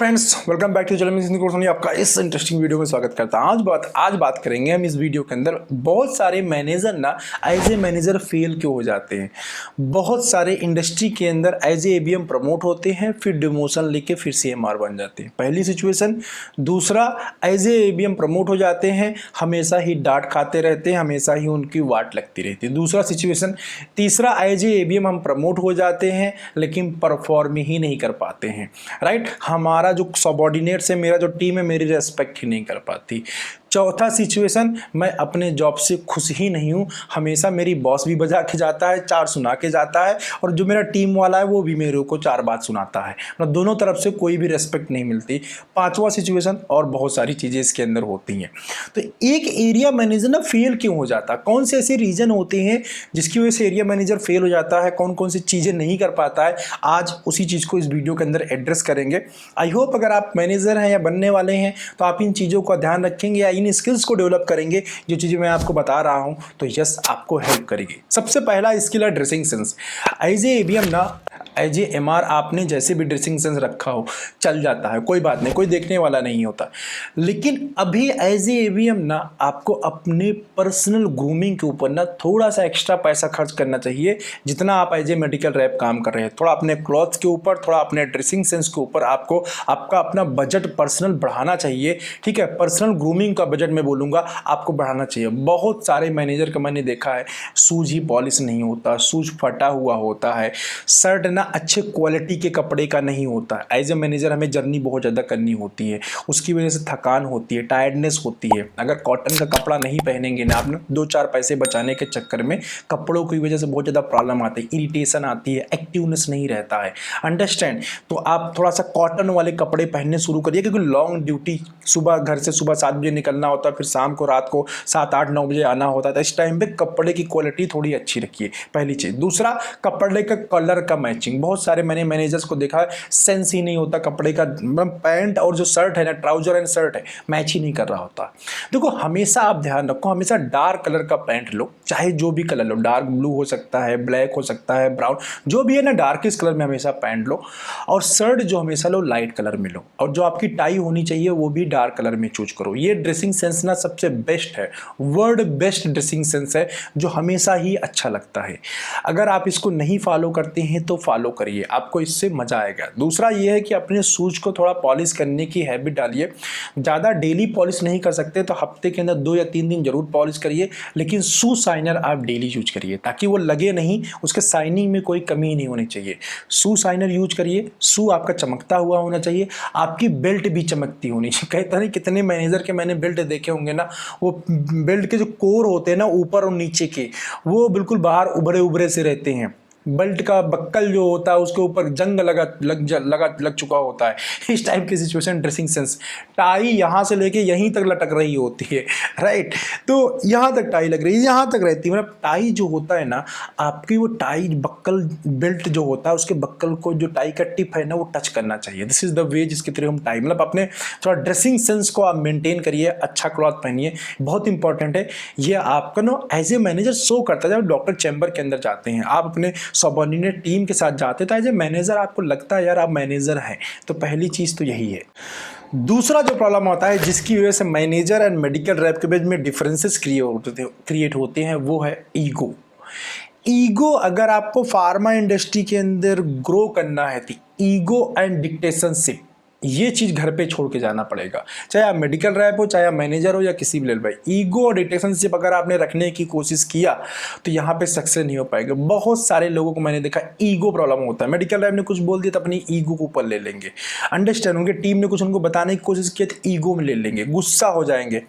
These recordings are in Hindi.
Friends, welcome back to channel. आपका इस इंटरेस्टिंग वीडियो में स्वागत करता हूं। आज बात करेंगे हम इस वीडियो के अंदर। बहुत सारे मैनेजर ना एज ए मैनेजर फेल क्यों हो जाते हैं। बहुत सारे इंडस्ट्री के अंदर एज ए एबीएम प्रमोट होते हैं, फिर डिमोशन लेके फिर सीएमआर बन जाते हैं। पहली सिचुएशन। दूसरा, एज ए एबीएम प्रमोट हो जाते हैं, हमेशा ही डांट खाते रहते हैं, हमेशा ही उनकी वाट लगती रहती है। दूसरा सिचुएशन। तीसरा, एज ए एबीएम हम प्रमोट हो जाते हैं लेकिन परफॉर्म ही नहीं कर पाते हैं। राइट, हमारा जो सबॉर्डिनेट्स है, मेरा जो टीम है, मेरी रेस्पेक्ट ही नहीं कर पाती। चौथा सिचुएशन, मैं अपने जॉब से खुश ही नहीं हूँ, हमेशा मेरी बॉस भी बजा के जाता है, चार सुना के जाता है, और जो मेरा टीम वाला है वो भी मेरे को चार बात सुनाता है। मतलब दोनों तरफ से कोई भी रेस्पेक्ट नहीं मिलती। पांचवा सिचुएशन, और बहुत सारी चीज़ें इसके अंदर होती हैं। तो एक एरिया मैनेजर ना फेल क्यों हो जाता, कौन से ऐसे रीजन होते हैं जिसकी वजह से एरिया मैनेजर फेल हो जाता है, कौन कौन सी चीज़ें नहीं कर पाता है, आज उसी चीज़ को इस वीडियो के अंदर एड्रेस करेंगे। आई होप अगर आप मैनेजर हैं या बनने वाले हैं तो आप इन चीज़ों का ध्यान रखेंगे या इन स्किल्स को डेवलप करेंगे। जो चीज़ें मैं आपको बता रहा हूं तो यस आपको हेल्प करेगी। सबसे पहला स्किल है dressing sense. As a ABM ना, एज ए एमआर आपने जैसे भी ड्रेसिंग सेंस रखा हो चल जाता है, कोई बात नहीं, कोई देखने वाला नहीं होता। लेकिन अभी एज ए एबीएम ना आपको अपने पर्सनल ग्रूमिंग के ऊपर ना थोड़ा सा एक्स्ट्रा पैसा खर्च करना चाहिए। जितना आप एज ए मेडिकल रैप काम कर रहे हैं, थोड़ा अपने क्लॉथ्स के ऊपर, थोड़ा अपने ड्रेसिंग सेंस के ऊपर आपको आपका अपना बजट पर्सनल बढ़ाना चाहिए। ठीक है, पर्सनल ग्रूमिंग का बजट मैं बोलूँगा आपको बढ़ाना चाहिए। बहुत सारे मैनेजर का मैंने देखा है, शूज ही पॉलिश नहीं होता, शूज फटा हुआ होता है, शर्ट ना अच्छे क्वालिटी के कपड़े का नहीं होता। एज ए मैनेजर हमें जर्नी बहुत ज़्यादा करनी होती है, उसकी वजह से थकान होती है, टायर्डनेस होती है। अगर कॉटन का कपड़ा नहीं पहनेंगे ना आपने, दो चार पैसे बचाने के चक्कर में कपड़ों की वजह से बहुत ज़्यादा प्रॉब्लम आती है, इरिटेशन आती है, एक्टिवनेस नहीं रहता है। अंडरस्टैंड? तो आप थोड़ा सा कॉटन वाले कपड़े पहनने शुरू करिए, क्योंकि लॉन्ग ड्यूटी, सुबह घर से सुबह 7 बजे निकलना होता है, फिर शाम को रात को 7, 8, 9 बजे आना होता है। तो इस टाइम पे कपड़े की क्वालिटी थोड़ी अच्छी रखिए, पहली चीज़। दूसरा, कपड़े का कलर का मैचिंग। बहुत सारे मैंने मैनेजर्स को देखा है, सेंस ही नहीं होता कपड़े का, पैंट और जो शर्ट है ना, ट्राउजर एंड शर्ट है, मैच ही नहीं कर रहा होता। देखो, हमेशा आप ध्यान रखो, हमेशा डार्क कलर का पैंट लो, चाहे जो भी कलर लो, डार्क ब्लू हो सकता है, ब्लैक हो सकता है, ब्राउन, जो भी है ना, डार्केस्ट कलर में हमेशा पैंट लो। और शर्ट जो हमेशा लो लाइट कलर में लो, और जो आपकी टाई होनी चाहिए वो भी डार्क कलर में चूज करो। ये ड्रेसिंग सेंस ना सबसे बेस्ट है, वर्ल्ड बेस्ट ड्रेसिंग सेंस है, जो हमेशा ही अच्छा लगता है। अगर आप इसको नहीं फॉलो करते हैं तो फॉलो करिए, आपको इससे मजा आएगा। दूसरा ये है कि अपने शूज को थोड़ा पॉलिश करने की हैबिट डालिए। ज़्यादा डेली पॉलिश नहीं कर सकते तो हफ्ते के अंदर 2 या 3 दिन जरूर पॉलिश करिए, लेकिन शू शाइनर आप डेली यूज करिए, ताकि वो लगे नहीं, उसके शाइनिंग में कोई कमी नहीं होनी चाहिए। शू शाइनर यूज करिए, शू आपका चमकता हुआ होना चाहिए, आपकी बेल्ट भी चमकती होनी चाहिए। कहता नहीं, कितने मैनेजर के मैंने बेल्ट देखे होंगे ना, वो बेल्ट के जो कोर होते हैं ना, ऊपर और नीचे के, वो बिल्कुल बाहर उभरे उभरे से रहते हैं। बेल्ट का बक्कल जो होता है उसके ऊपर जंग लग चुका होता है। इस टाइप की सिचुएशन। ड्रेसिंग सेंस, टाई यहाँ से लेके यहीं तक लटक रही होती है, राइट, तो यहाँ तक टाई लग रही है, यहाँ तक रहती है। मतलब टाई जो होता है ना, आपकी वो टाई बक्कल, बेल्ट जो होता है उसके बक्कल को, जो टाई का टिप है ना, वो टच करना चाहिए। दिस इज द वे जिसके थ्रू हम टाई, मतलब अपने थोड़ा ड्रेसिंग सेंस को आप मेंटेन करिए, अच्छा क्लॉथ पहनिए, बहुत इंपॉर्टेंट है। ये आपका ना एज ए मैनेजर शो करता है। जब डॉक्टर चैम्बर के अंदर जाते हैं, आप अपने सबऑर्डिनेट टीम के साथ जाते थे, एज ए मैनेजर आपको लगता है यार आप मैनेजर हैं, तो पहली चीज़ तो यही है। दूसरा जो प्रॉब्लम होता है जिसकी वजह से मैनेजर एंड मेडिकल रैप के बीच में डिफरेंसेस क्रिएट होते हैं, वो है ईगो। ईगो, अगर आपको फार्मा इंडस्ट्री के अंदर ग्रो करना है तो ईगो एंड डिक्टेशनशिप, ये चीज़ घर पे छोड़ के जाना पड़ेगा। चाहे आप मेडिकल रैप हो, चाहे आप मैनेजर हो, या किसी भी लेवल पे, ईगो और डिक्टेशनशिप अगर आपने रखने की कोशिश किया तो यहाँ पे सक्सेस नहीं हो पाएगा। बहुत सारे लोगों को मैंने देखा ईगो प्रॉब्लम होता है। मेडिकल रैप ने कुछ बोल दिया तो अपनी ईगो को ऊपर ले लेंगे। अंडरस्टैंड, उनके टीम ने कुछ उनको बताने की कोशिश की तो ईगो में ले लेंगे, गुस्सा हो जाएंगे।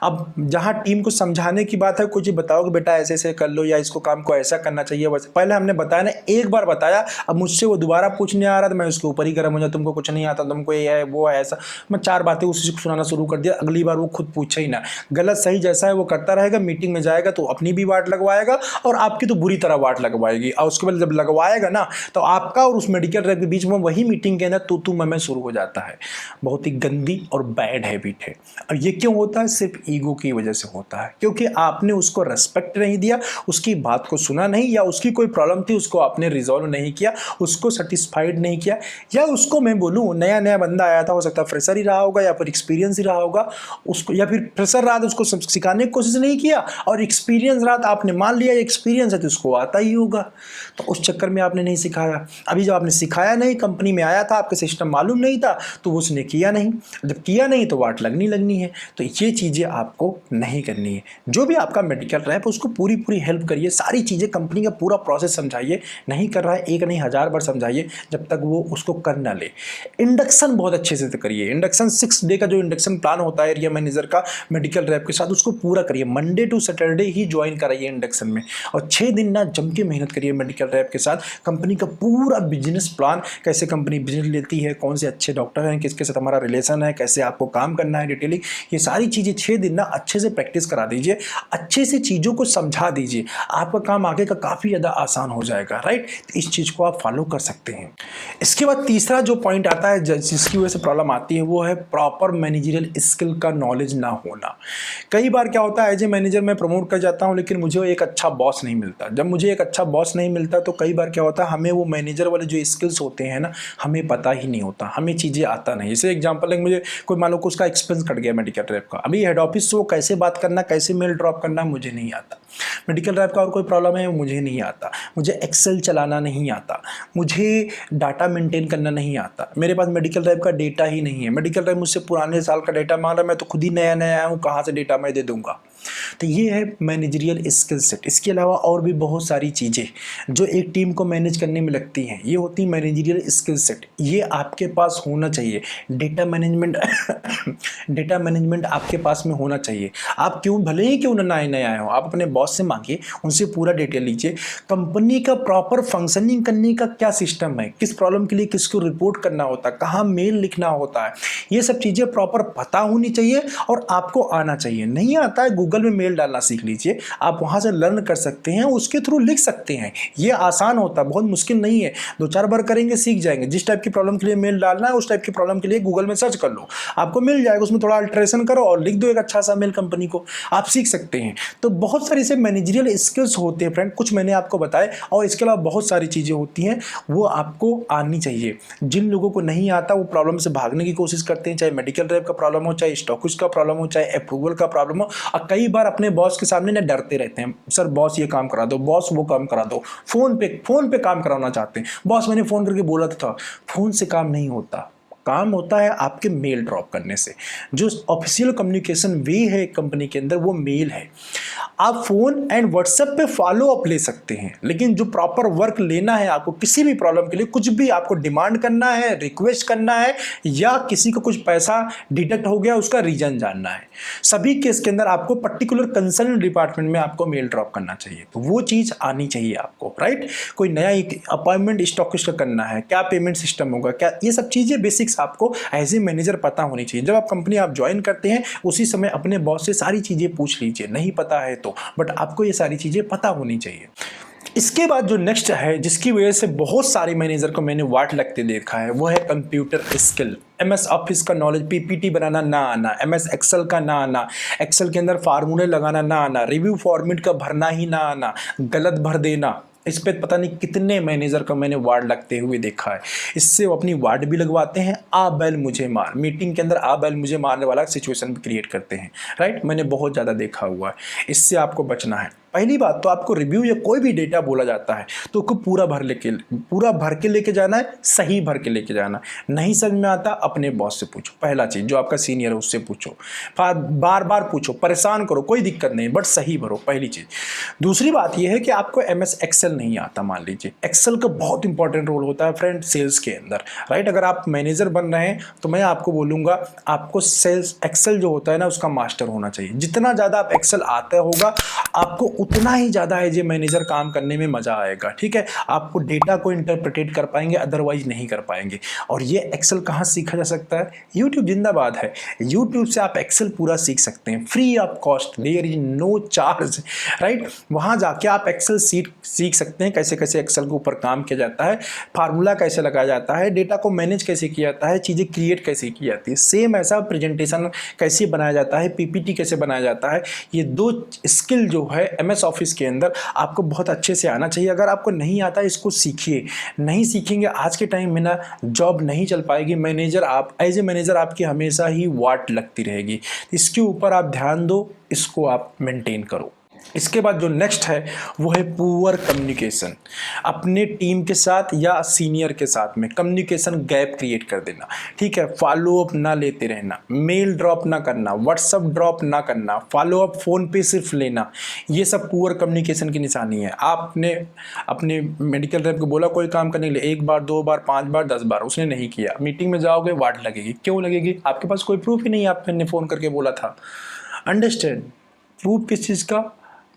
अब जहाँ टीम को समझाने की बात है, कुछ बताओ कि बेटा ऐसे ऐसे कर लो, या इसको काम को ऐसा करना चाहिए, वैसे पहले हमने बताया ना, एक बार बताया, अब मुझसे वो दोबारा पूछने आ रहा था, मैं उसके ऊपर ही गर्म हो जाता, तुमको कुछ नहीं आता, तुमको है वो है ऐसा, मैं 4 बातें उसी को सुनाना शुरू कर दिया। अगली बार वो खुद पूछे ही ना, गलत सही जैसा है वो करता रहेगा। मीटिंग में जाएगा तो अपनी भी वाट लगवाएगा और आपकी तो बुरी तरह वाट लगवाएगी, और उसके बाद जब लगवाएगा ना तो आपका और उस मेडिकल रैप के बीच में वही मीटिंग के अंदर तू मैं शुरू हो जाता है। बहुत ही गंदी और बैड हैबिट है। और ये क्यों होता है? सिर्फ ईगो की वजह से होता है, क्योंकि आपने उसको रेस्पेक्ट नहीं दिया, उसकी बात को सुना नहीं, या उसकी कोई प्रॉब्लम थी उसको आपने रिजॉल्व नहीं किया, उसको सेटिस्फाइड नहीं किया, या उसको मैं बोलूँ नया नया बंदा आया था, हो सकता है फ्रेशर ही रहा होगा या फिर एक्सपीरियंस ही रहा होगा, उसको या फिर फ्रेशर रहा तो उसको सिखाने की कोशिश नहीं किया, और एक्सपीरियंस रहा तो आपने मान लिया एक्सपीरियंस है तो उसको आता ही होगा, तो उस चक्कर में आपने नहीं सिखाया। अभी जब आपने सिखाया नहीं, कंपनी में आया था, आपके सिस्टम मालूम नहीं था, तो उसने किया नहीं, जब किया नहीं तो वाट लगनी है। तो ये चीज़ें आपको नहीं करनी है। जो भी आपका मेडिकल रैप उसको पूरी हेल्प करिए, सारी चीज़ें कंपनी का पूरा प्रोसेस समझाइए, नहीं कर रहा है एक नहीं 1000 बार समझाइए जब तक वो उसको कर ना ले। इंडक्शन बहुत अच्छे से करिए, इंडक्शन 6 डे का जो इंडक्शन प्लान होता है एरिया मैनेजर का मेडिकल रैप के साथ, उसको पूरा करिए। मंडे टू सैटरडे ही ज्वाइन कराइए इंडक्शन में, और 6 दिन ना जम के मेहनत करिए मेडिकल रैप के साथ। कंपनी का पूरा बिजनेस प्लान, कैसे कंपनी बिजनेस लेती है, कौन से अच्छे डॉक्टर हैं, किसके साथ हमारा रिलेशन है, कैसे आपको काम करना है डिटेलिंग, ये सारी चीज़ें 6 दिन ना अच्छे से प्रैक्टिस करा दीजिए, अच्छे से चीज़ों को समझा दीजिए, आपका काम आगे का काफ़ी ज़्यादा आसान हो जाएगा, राइट। तो इस चीज़ को आप फॉलो कर सकते हैं। इसके बाद तीसरा जो पॉइंट आता है जिसकी वजह से प्रॉब्लम आती है, वो है प्रॉपर मैनेजरियल स्किल का नॉलेज ना होना। कई बार क्या होता है, एज ए मैनेजर मैं प्रमोट कर जाता हूँ लेकिन मुझे एक अच्छा बॉस नहीं मिलता। जब मुझे एक अच्छा बॉस नहीं मिलता तो कई बार क्या होता है, हमें वो मैनेजर वाले जो स्किल्स होते हैं ना, हमें पता ही नहीं होता, हमें चीज़ें आता नहीं। जैसे एग्जांपल है, मुझे कोई मान लो कि उसका एक्सपेंस कट गया मेडिकल रैप का, अभी हेड ऑफिस से वो कैसे बात करना, कैसे मेल ड्रॉप करना मुझे नहीं आता। मेडिकल रैप का और कोई प्रॉब्लम है मुझे नहीं आता, मुझे एक्सेल चलाना नहीं आता, मुझे डाटा मेंटेन करना नहीं आता, मेरे पास मेडिकल रैप का डेटा ही नहीं है। मेडिकल रैप मुझसे पुराने साल का डेटा मांग रहा है, मैं तो खुद ही नया आया हूँ, कहाँ से डेटा मैं दे दूँगा। तो ये है मैनेजरियल स्किल सेट। इसके अलावा और भी बहुत सारी चीज़ें जो एक टीम को मैनेज करने में लगती हैं, ये होती है मैनेजरियल स्किल सेट। ये आपके पास होना चाहिए। डेटा मैनेजमेंट डेटा मैनेजमेंट आपके पास में होना चाहिए। आप क्यों, भले ही क्यों नए आए हो, आप अपने बॉस से मांगिए, उनसे पूरा डिटेल लीजिए, कंपनी का प्रॉपर फंक्शनिंग करने का क्या सिस्टम है, किस प्रॉब्लम के लिए किसको रिपोर्ट करना होता है, कहाँ मेल लिखना होता है, ये सब चीज़ें प्रॉपर पता होनी चाहिए और आपको आना चाहिए। नहीं आता है, गूगल में मेल डालना सीख लीजिए, आप वहाँ से लर्न कर सकते हैं, उसके थ्रू लिख सकते हैं। ये आसान होता है, बहुत मुश्किल नहीं है, 2-4 बार करेंगे सीख जाएंगे। जिस टाइप की प्रॉब्लम के लिए मेल डालना है उस टाइप की प्रॉब्लम के लिए गूगल में सर्च कर लो, आपको मिल जाएगा, उसमें थोड़ा अल्टरेशन करो और लिख दो एक अच्छा सा मेल कंपनी को, आप सीख सकते हैं। तो बहुत सारी से मैनेजरियल स्किल्स होते हैं फ्रेंड, कुछ मैंने आपको बताए, और इसके अलावा बहुत सारी चीज़ें होती हैं, वो आपको आनी चाहिए। जिन लोगों को नहीं आता वो प्रॉब्लम से भागने की कोशिश करते हैं, चाहे मेडिकल रैप का प्रॉब्लम हो, चाहे स्टॉकिस्ट का प्रॉब्लम हो, चाहे अप्रूवल का प्रॉब्लम हो, और कई बार अपने बॉस के सामने ना डरते रहते हैं, सर बॉस ये काम करा दो, बॉस वो काम करा दो, फोन पे काम कराना चाहते हैं। बॉस मैंने फोन करके बोला था, फोन से काम नहीं होता, काम होता है आपके मेल ड्रॉप करने से। जो ऑफिशियल कम्युनिकेशन वे है कंपनी के अंदर वो मेल है। आप फ़ोन एंड व्हाट्सएप पे फॉलो अप ले सकते हैं, लेकिन जो प्रॉपर वर्क लेना है आपको, किसी भी प्रॉब्लम के लिए, कुछ भी आपको डिमांड करना है, रिक्वेस्ट करना है, या किसी को कुछ पैसा डिडक्ट हो गया उसका रीजन जानना है, सभी केस के अंदर आपको पर्टिकुलर कंसर्न डिपार्टमेंट में आपको मेल ड्रॉप करना चाहिए। तो वो चीज़ आनी चाहिए आपको, राइट। कोई नया अपॉइंटमेंट स्टॉकिस्ट का करना है, क्या पेमेंट सिस्टम होगा, क्या, ये सब चीज़ें बेसिक्स आपको एज ए मैनेजर पता होनी चाहिए। जब आप कंपनी आप ज्वाइन करते हैं उसी समय अपने बॉस से सारी चीज़ें पूछ लीजिए, नहीं पता है तो, बट आपको ये सारी चीज़ें पता होनी चाहिए। इसके बाद जो नेक्स्ट है, जिसकी वजह से बहुत सारे मैनेजर को मैंने वाट लगते देखा है, वो है कंप्यूटर स्किल। MS ऑफिस का नॉलेज, PPT बनाना ना आना, MS एक्सेल का ना आना, एक्सेल के अंदर फार्मूले लगाना ना आना, रिव्यू फॉर्मेट का भरना ही ना आना, गलत भर देना। इस पे पता नहीं कितने मैनेजर का मैंने वार्ड लगते हुए देखा है। इससे वो अपनी वार्ड भी लगवाते हैं, आ बैल मुझे मार, मीटिंग के अंदर आ बैल मुझे मारने वाला सिचुएशन भी क्रिएट करते हैं, राइट। मैंने बहुत ज़्यादा देखा हुआ है। इससे आपको बचना है। पहली बात तो आपको रिव्यू या कोई भी डेटा बोला जाता है तो उसको पूरा भर के लेके जाना है, सही भर के लेके जाना है। नहीं समझ में आता अपने बॉस से पूछो, पहला चीज़ जो आपका सीनियर है उससे पूछो, बार बार पूछो, परेशान करो, कोई दिक्कत नहीं, बट सही भरो, पहली चीज़। दूसरी बात यह है कि आपको MS एक्सेल नहीं आता, मान लीजिए, एक्सेल का बहुत इंपॉर्टेंट रोल होता है फ्रेंड सेल्स के अंदर, राइट। अगर आप मैनेजर बन रहे हैं तो मैं आपको बोलूँगा आपको सेल्स एक्सेल जो होता है ना उसका मास्टर होना चाहिए। जितना ज़्यादा आप एक्सेल आता होगा आपको उतना ही ज़्यादा एज ए मैनेजर काम करने में मज़ा आएगा, ठीक है। आपको डेटा को इंटरप्रेटेट कर पाएंगे, अदरवाइज नहीं कर पाएंगे। और ये एक्सेल कहाँ सीखा जा सकता है? यूट्यूब जिंदाबाद है, यूट्यूब से आप एक्सेल पूरा सीख सकते हैं free of cost, there is no charge, right. वहाँ जाके आप एक्सेल सीख सकते हैं, कैसे कैसे एक्सेल के ऊपर काम किया जाता है, फार्मूला कैसे लगाया जाता है, डेटा को मैनेज कैसे किया जाता है, चीज़ें क्रिएट कैसे की जाती है। सेम ऐसा प्रेजेंटेशन कैसे बनाया जाता है, पीपीटी कैसे बनाया जाता है। ये 2 स्किल जो है MS ऑफिस के अंदर आपको बहुत अच्छे से आना चाहिए। अगर आपको नहीं आता इसको सीखिए, नहीं सीखेंगे आज के टाइम में ना जॉब नहीं चल पाएगी। मैनेजर आप एज ए मैनेजर आपकी हमेशा ही वाट लगती रहेगी। इसके ऊपर आप ध्यान दो, इसको आप मेंटेन करो। इसके बाद जो नेक्स्ट है वो है पुअर कम्युनिकेशन। अपने टीम के साथ या सीनियर के साथ में कम्युनिकेशन गैप क्रिएट कर देना, ठीक है। फॉलो अप ना लेते रहना, मेल ड्रॉप ना करना, व्हाट्सअप ड्रॉप ना करना, फॉलो अप फ़ोन पे सिर्फ लेना, ये सब पुअर कम्युनिकेशन की निशानी है। आपने अपने मेडिकल रेप को बोला कोई काम करने के लिए 1 बार 2 बार 5 बार 10 बार, उसने नहीं किया, मीटिंग में जाओगे वाट लगेगी। क्यों लगेगी? आपके पास कोई प्रूफ ही नहीं, आपने फ़ोन करके बोला था। अंडरस्टैंड? प्रूफ किस चीज़ का?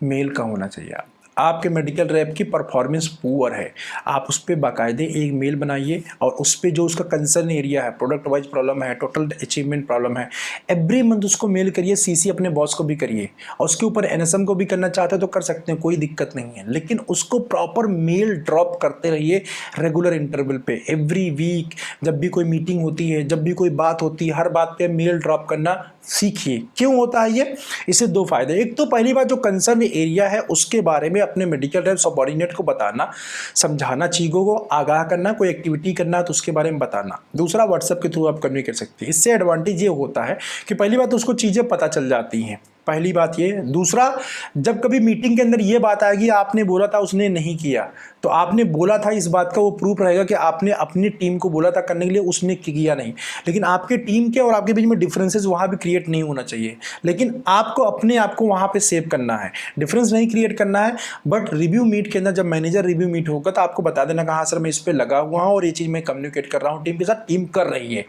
मेल का होना चाहिए। आपके मेडिकल रैप की परफॉर्मेंस पुअर है, आप उस पर बाकायदे एक मेल बनाइए और उस पर जो उसका कंसर्न एरिया है, प्रोडक्ट वाइज प्रॉब्लम है, टोटल अचीवमेंट प्रॉब्लम है, एवरी मंथ उसको मेल करिए। CC अपने बॉस को भी करिए और उसके ऊपर NSM को भी करना चाहते हैं तो कर सकते हैं, कोई दिक्कत नहीं है। लेकिन उसको प्रॉपर मेल ड्रॉप करते रहिए रेगुलर इंटरवल पे। एवरी वीक जब भी कोई मीटिंग होती है, जब भी कोई बात होती है, हर बात पे मेल ड्रॉप करना सीखिए। क्यों होता है ये? इससे 2 फायदे। एक तो पहली बात, जो कंसर्न एरिया है उसके बारे में अपने मेडिकल रेप सबऑर्डिनेट को बताना, समझाना, चीज़ों को आगाह करना, कोई एक्टिविटी करना तो उसके बारे में बताना। दूसरा, व्हाट्सएप के थ्रू आप कम्युनिकेट कर सकते हैं। इससे एडवांटेज ये होता है कि पहली बात उसको चीज़ें पता चल जाती हैं, पहली बात ये। दूसरा, जब कभी मीटिंग के अंदर ये बात आएगी आपने बोला था उसने नहीं किया, तो आपने बोला था इस बात का वो प्रूफ रहेगा कि आपने अपनी टीम को बोला था करने के लिए, उसने किया नहीं। लेकिन आपके टीम के और आपके बीच में डिफरेंसेस वहाँ भी क्रिएट नहीं होना चाहिए, लेकिन आपको अपने आप को वहाँ पे सेव करना है, डिफरेंस नहीं क्रिएट करना है। बट रिव्यू मीट के अंदर जब मैनेजर रिव्यू मीट होगा तो आपको बता देना कहाँ सर मैं इस पर लगा हुआ हूँ और ये चीज़ मैं कम्युनिकेट कर रहा हूँ टीम के साथ, टीम कर रही है।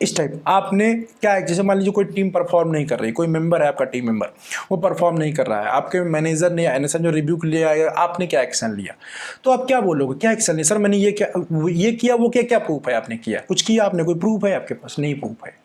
इस टाइप आपने क्या है, जैसे मान लीजिए कोई टीम परफॉर्म नहीं कर रही, कोई मेंबर है आपका टीम मेंबर वो परफॉर्म नहीं कर रहा है, आपके मैनेजर ने NSM जो रिव्यू के लिए आया, आपने क्या एक्शन लिया, तो आप क्या बोलोगे? क्या एक्शन लिया? सर मैंने ये किया, वो क्या प्रूफ है आपने किया? कुछ किया आपने? कोई प्रूफ है आपके पास? नहीं प्रूफ है।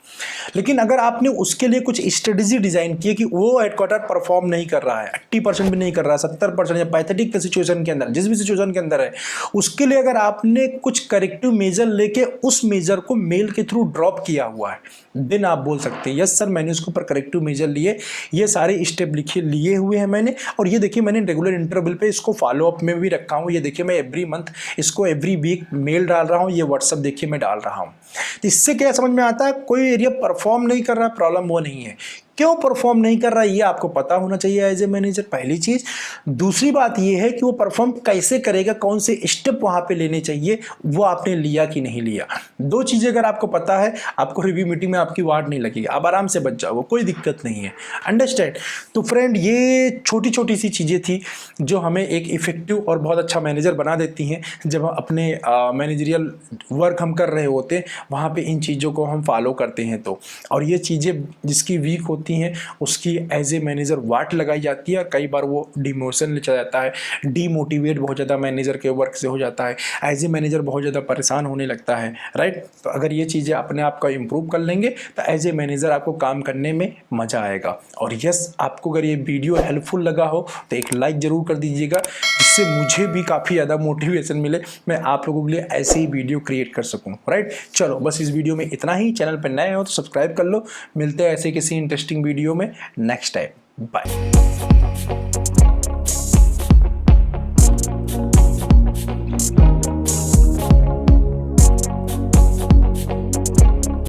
लेकिन अगर आपने उसके लिए कुछ स्ट्रेटजी डिजाइन की कि वो हेडक्वार्टर परफॉर्म नहीं कर रहा है, 80% भी नहीं कर रहा है, 70% या पैथेटिक सिचुएशन के अंदर, जिस भी सिचुएशन के अंदर है, उसके लिए अगर आपने कुछ करेक्टिव मेजर लेके उस मेजर को मेल के थ्रू ड्रॉप किया हुआ है, देन आप बोल सकते हैं यस सर मैंने उसके ऊपर करेक्टिव मेजर लिए, ये सारे स्टेप लिए हुए हैं मैंने, और ये देखिए मैंने रेगुलर इंटरवल पे इसको फॉलो अप में भी रखा हूँ। ये देखिए मैं एवरी मंथ इसको एवरी वीक मेल डाल रहा हूँ, ये व्हाट्सअप देखिए मैं डाल रहा हूँ। तो इससे क्या समझ में आता है? कोई एरिया परफॉर्म नहीं कर रहा, प्रॉब्लम वो नहीं है, क्यों परफॉर्म नहीं कर रहा है ये आपको पता होना चाहिए एज ए मैनेजर, पहली चीज। दूसरी बात ये है कि वो परफॉर्म कैसे करेगा, कौन से स्टेप वहां पे लेने चाहिए, वो आपने लिया कि नहीं लिया। 2 चीजें अगर आपको पता है, आपको रिव्यू मीटिंग में आपकी वाट नहीं लगेगी, आप आराम से बच जाओगे, कोई दिक्कत नहीं है। अंडरस्टैंड? तो फ्रेंड ये छोटी छोटी सी चीजें थी जो हमें एक इफेक्टिव और बहुत अच्छा मैनेजर बना देती हैं। जब हम अपने मैनेजरियल वर्क हम कर रहे होते हैं वहाँ पे इन चीज़ों को हम फॉलो करते हैं तो, और ये चीज़ें जिसकी वीक होती हैं उसकी एज ए मैनेजर वाट लगाई जाती है, और कई बार वो डिमोशन ले चला जाता है, डीमोटिवेट बहुत ज़्यादा मैनेजर के वर्क से हो जाता है, एज ए मैनेजर बहुत ज़्यादा परेशान होने लगता है, राइट। तो अगर ये चीज़ें अपने आप का इम्प्रूव कर लेंगे तो एज ए मैनेजर आपको काम करने में मज़ा आएगा। और यस, आपको अगर ये वीडियो हेल्पफुल लगा हो तो एक लाइक ज़रूर कर दीजिएगा, जिससे मुझे भी काफ़ी ज़्यादा मोटिवेशन मिले, मैं आप लोगों के लिए ऐसे ही वीडियो क्रिएट कर सकूँ, राइट। चलो बस इस वीडियो में इतना ही। चैनल पर नए हो तो सब्सक्राइब कर लो। मिलते हैं ऐसे किसी इंटरेस्टिंग वीडियो में नेक्स्ट टाइम। बाय।